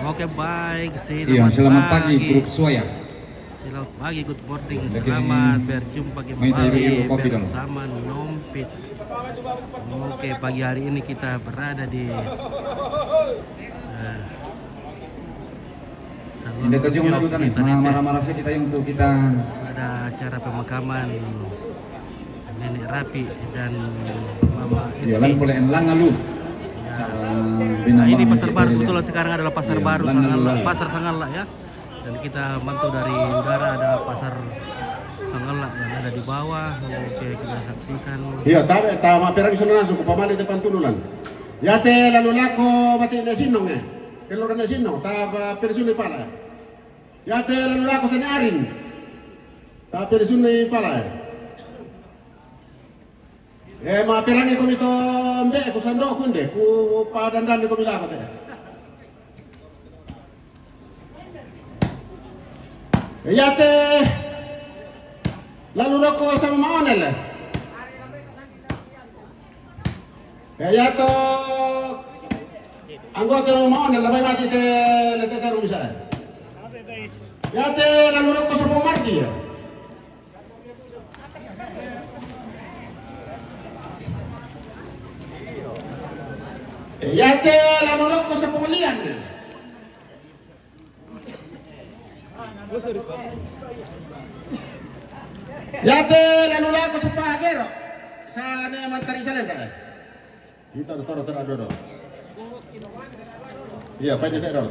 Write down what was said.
Oke baik, Selamat pagi grup Suaya. Selamat pagi, good morning. Lagi Selamat berjumpa main tayo kembali yung kopi dong. bersama Nompit. Oke, pagi hari ini kita berada di Hindi ka yung nalutan eh. Marah-marah sih kita yung tuh kita. Ada acara pemakaman Nenek Rapi dan Mama Jalan boleh lang lalu. Nah, ini pasar baru, kebetulan sekarang adalah pasar baru Sanggala, pasar Sanggala ya. Dan kita mantau dari udara ada pasar Sanggala yang ada di bawah. Oke, kita saksikan. Iya, tama perang sunan suku pamali depan tululan. Ya te lalu lako mati na sinong eh. Kalau kan sinong, ta persuni pala. Ya te lalu lako sa arin. Ta persuni pala. Ma perangi ko mito mbe ko sando kunde ku padandan ko milako te. Ya te lalu roko sama maonel. Ya to anggota maonel labay mati te lete rumisa. Ya te lalu roko sama marti ya. Yate lalu roko sa pengalian. Yate lalu lako sa pagero. Sa naman tarisalan dah. Ito toro. Iya, pwede tayo.